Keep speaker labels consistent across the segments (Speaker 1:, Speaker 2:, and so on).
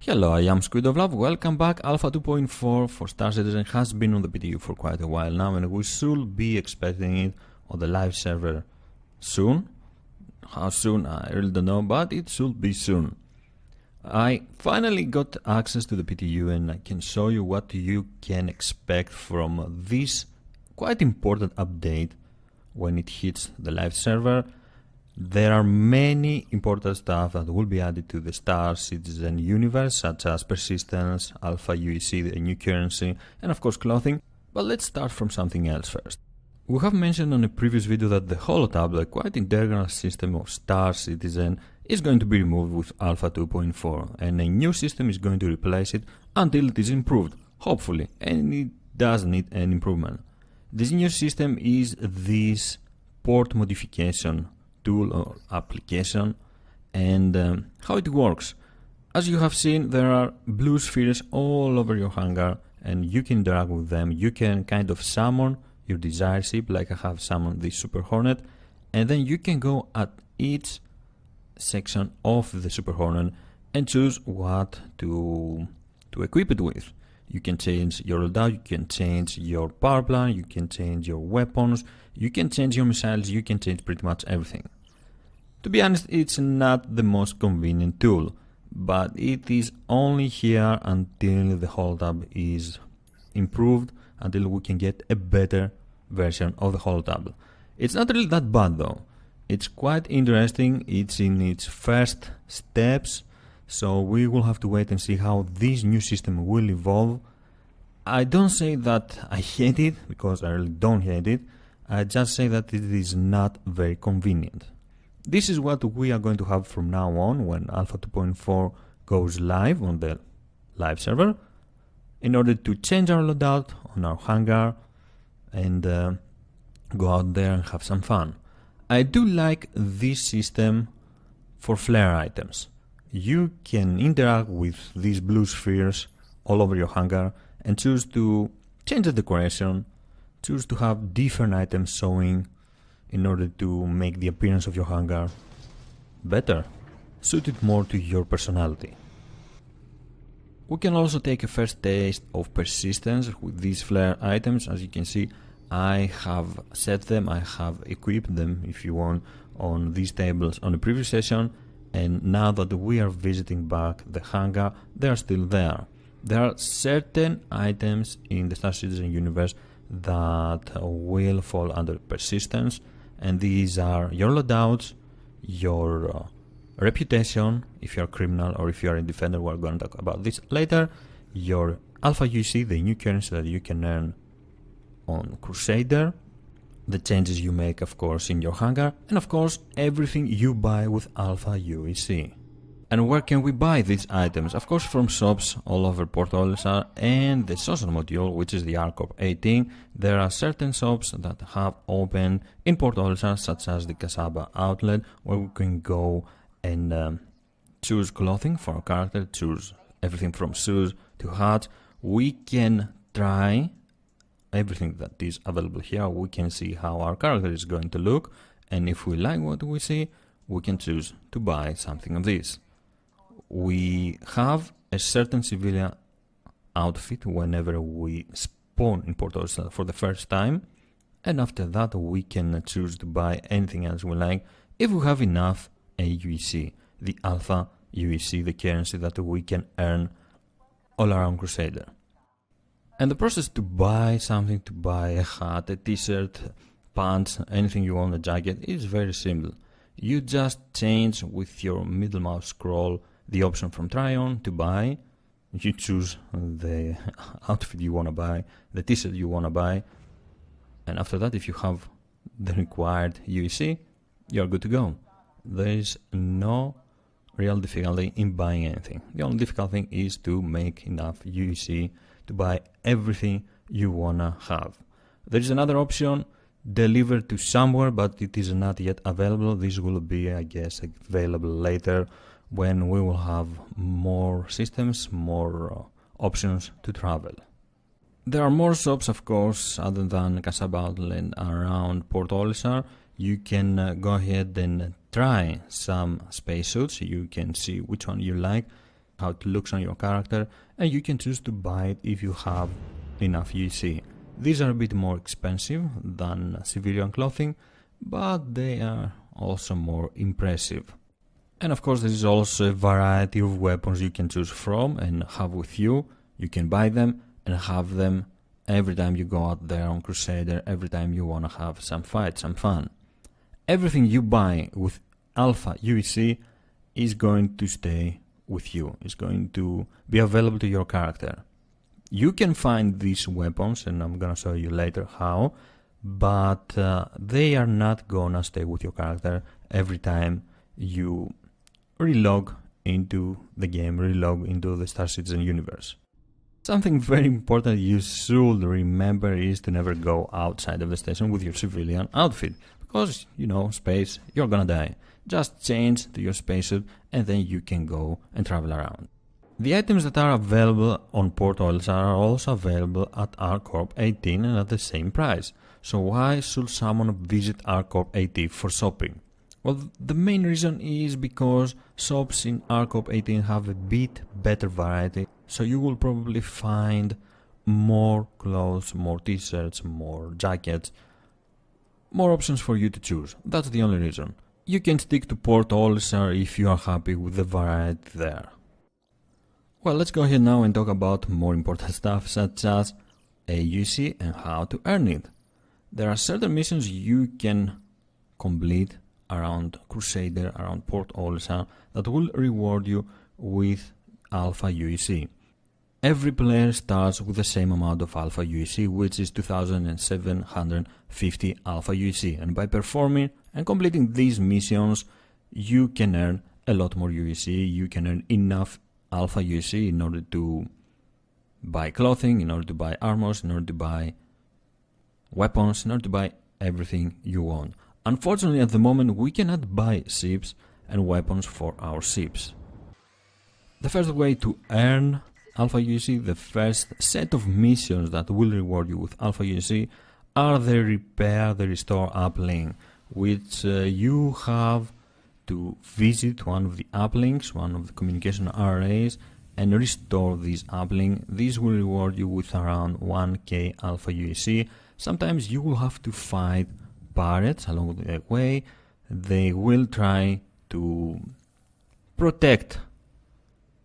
Speaker 1: Hello, I am SquidofLove. Welcome back. Alpha 2.4 for Star Citizen has been on the PTU for quite a while now, and we should be expecting it on the live server soon. How soon, I really don't know, but it should be soon. I finally got access to the PTU, and I can show you what you can expect from this quite important update when it hits the live server. There are many important stuff that will be added to the Star Citizen universe, such as persistence, Alpha aUEC, the new currency, and of course clothing. But let's start from something else first. We have mentioned on a previous video that the holotab, the quite integral system of Star Citizen, is going to be removed with Alpha 2.4, and a new system is going to replace it until it is improved, hopefully, and it does need an improvement. This new system is this port modification tool or application, and how it works. As you have seen, there are blue spheres all over your hangar, and you can interact with them. You can kind of summon your desired ship, like I have summoned this Super Hornet, and then you can go at each section of the Super Hornet and choose what to equip it with. You can change your loadout, you can change your power plant, you can change your weapons, you can change your missiles, you can change pretty much everything. To be honest, it's not the most convenient tool, but it is only here until the holotab is improved, until we can get a better version of the holotab. It's not really that bad though. It's quite interesting, it's in its first steps, so we will have to wait and see how this new system will evolve. I don't say that I hate it, because I really don't hate it. I just say that it is not very convenient. This is what we are going to have from now on when Alpha 2.4 goes live on the live server, in order to change our loadout on our hangar and go out there and have some fun. I do like this system for flare items. You can interact with these blue spheres all over your hangar and choose to change the decoration, choose to have different items showing in order to make the appearance of your hangar better, suited more to your personality. We can also take a first taste of persistence with these flare items. As you can see, I have set them, I have equipped them, if you want, on these tables on the previous session, and now that we are visiting back the hangar, they are still there. There are certain items in the Star Citizen universe that will fall under persistence, and these are your loadouts, your reputation, if you're a criminal or if you're a defender, we're going to talk about this later, your Alpha aUEC, the new currency that you can earn on Crusader, the changes you make of course in your hangar, and of course everything you buy with Alpha aUEC. And where can we buy these items? Of course from shops all over Port Olisar and the social module, which is the ARCOP 18. There are certain shops that have opened in Port Olisar, such as the Kasaba outlet, where we can go and choose clothing for our character, choose everything from shoes to hats. We can try everything that is available here. We can see how our character is going to look, and if we like what we see, we can choose to buy something of this. We have a certain civilian outfit whenever we spawn in Port Olisar for the first time, and after that we can choose to buy anything else we like if we have enough aUEC, the Alpha aUEC, the currency that we can earn all around Crusader. And the process to buy something, to buy a hat, a t-shirt, pants, anything you want, a jacket, is very simple. You just change with your middle mouse scroll the option from try on to buy. You choose the outfit you want to buy, the t-shirt you want to buy, and after that, if you have the required aUEC, you're good to go. There is no real difficulty in buying anything. The only difficult thing is to make enough aUEC to buy everything you wanna have. There is another option, deliver to somewhere, but it is not yet available. This will be, I guess, available later when we will have more systems, more options to travel. There are more shops, of course, other than Kasaba Outlet around Port Olisar. You can go ahead and try some spacesuits. You can see which one you like. how it looks on your character, and you can choose to buy it if you have enough UEC. These are a bit more expensive than civilian clothing, but they are also more impressive. And of course there is also a variety of weapons you can choose from and have with you. You can buy them and have them every time you go out there on Crusader, every time you want to have some fight, some fun. Everything you buy with Alpha UEC is going to stay with you, is going to be available to your character. You can find these weapons, and I'm gonna show you later how, but they are not gonna stay with your character every time you relog into the game, relog into the Star Citizen universe. Something very important you should remember is to never go outside of the station with your civilian outfit, because, you know, space, you're gonna die. Just change to your spacesuit and then you can go and travel around. The items that are available on Port Oilers are also available at ArcCorp 18 and at the same price. So why should someone visit ArcCorp 18 for shopping? Well, the main reason is because shops in ArcCorp 18 have a bit better variety, so you will probably find more clothes, more t-shirts, more jackets, more options for you to choose. That's the only reason. You can stick to Port Oilers if you are happy with the variety there. Well, let's go ahead now and talk about more important stuff such as aUEC and how to earn it. There are certain missions you can complete around Crusader, around Port Oilers that will reward you with Alpha UEC. Every player starts with the same amount of Alpha UEC, which is 2,750 Alpha UEC, and by performing and completing these missions you can earn a lot more UEC. You can earn enough Alpha UEC in order to buy clothing, in order to buy armors, in order to buy weapons, in order to buy everything you want. Unfortunately, at the moment we cannot buy ships and weapons for our ships. The first way to earn Alpha UEC, the first set of missions that will reward you with Alpha UEC are the repair, the restore uplink, which you have to visit one of the uplinks, one of the communication arrays, and restore this uplink. This will reward you with around 1k Alpha UEC. Sometimes you will have to fight pirates along the way. They will try to protect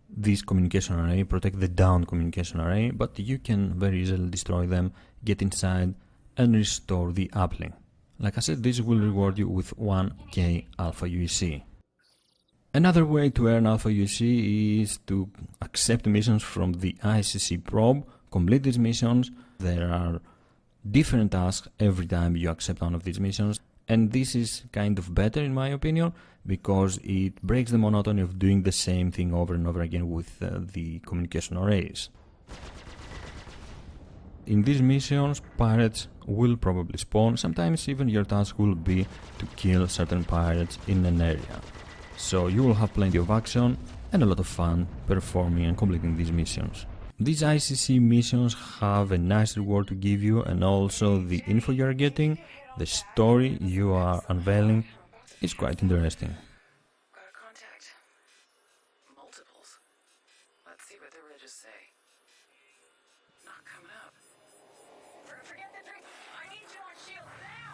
Speaker 1: this communication array, protect the down communication array, but you can very easily destroy them, get inside and restore the uplink. Like I said, this will reward you with 1k Alpha UEC. Another way to earn Alpha UEC is to accept missions from the ICC probe, complete these missions. There are different tasks every time you accept one of these missions, and this is kind of better in my opinion because it breaks the monotony of doing the same thing over and over again with the communication arrays. In these missions, pirates will probably spawn. Sometimes even your task will be to kill certain pirates in an area. So you will have plenty of action and a lot of fun performing and completing these missions. These ICC missions have a nice reward to give you, and also the info you are getting, the story you are unveiling is quite interesting.
Speaker 2: Got a contact. Multiples. Let's see what the ridges say. Not coming up. Forget the drink. I need you on shield now.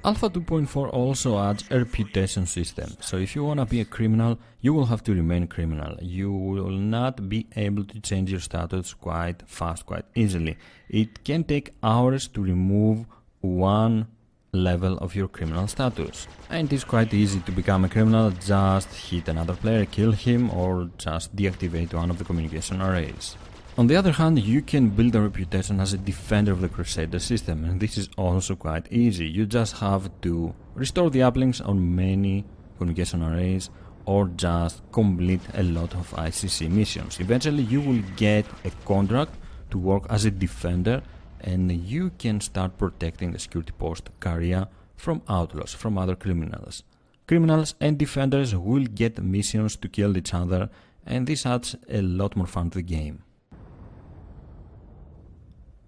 Speaker 1: Alpha 2.4 also adds a reputation system, so if you wanna be a criminal, you will have to remain criminal. You will not be able to change your status quite fast, quite easily. It can take hours to remove one level of your criminal status. And it's quite easy to become a criminal, just hit another player, kill him, or just deactivate one of the communication arrays. On the other hand, you can build a reputation as a defender of the Crusader system, and this is also quite easy. You just have to restore the uplinks on many communication arrays or just complete a lot of ICC missions. Eventually you will get a contract to work as a defender, and you can start protecting the security post Caria from outlaws, from other criminals. Criminals and defenders will get missions to kill each other, and this adds a lot more fun to the game.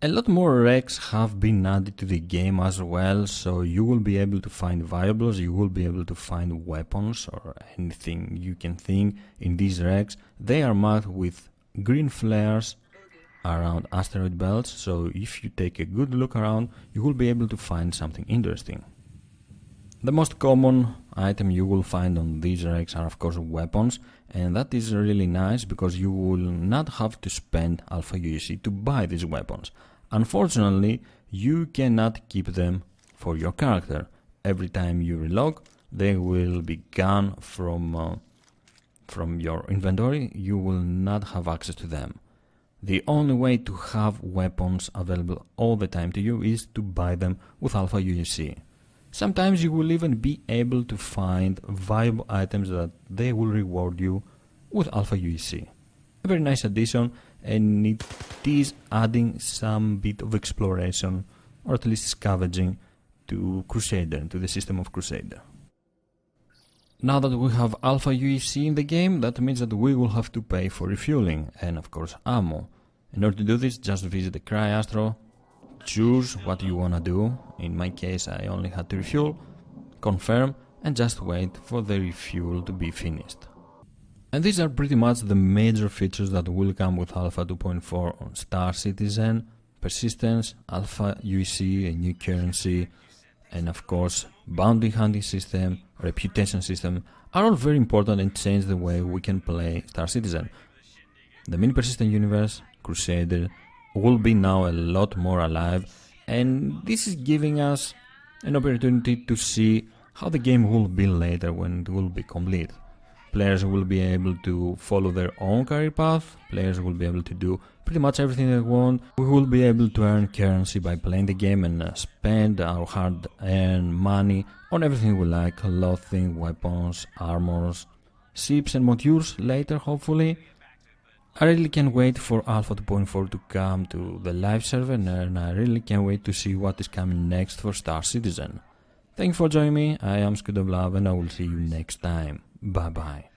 Speaker 1: A lot more wrecks have been added to the game as well, so you will be able to find variables, you will be able to find weapons or anything you can think in these wrecks. They are marked with green flares around asteroid belts, so if you take a good look around, you will be able to find something interesting. The most common item you will find on these wrecks are of course weapons, and that is really nice because you will not have to spend alpha UEC to buy these weapons. Unfortunately, you cannot keep them for your character. Every time you relog, they will be gone from your inventory. You will not have access to them. The only way to have weapons available all the time to you is to buy them with alpha UEC. Sometimes you will even be able to find valuable items that they will reward you with alpha UEC. A very nice addition, and it is adding some bit of exploration or at least scavenging to Crusader, to the system of Crusader. Now that we have alpha UEC in the game, that means that we will have to pay for refueling and of course ammo. In order to do this, just visit the CryAstro, choose what you wanna do. In my case, I only had to refuel, confirm, and just wait for the refuel to be finished. And these are pretty much the major features that will come with Alpha 2.4 on Star Citizen: persistence, Alpha UEC, a new currency, and of course bounty hunting system, reputation system are all very important and change the way we can play Star Citizen. The mini persistent universe, Crusader, will be now a lot more alive, and this is giving us an opportunity to see how the game will be later when it will be complete. Players will be able to follow their own career path, players will be able to do pretty much everything they want. We will be able to earn currency by playing the game and spend our hard-earned money on everything we like: clothing, weapons, armors, ships and modules later, hopefully. I really can't wait for Alpha 2.4 to come to the live server, and I really can't wait to see what is coming next for Star Citizen. Thank you for joining me. I am SquidofLove, and I will see you next time. Bye bye.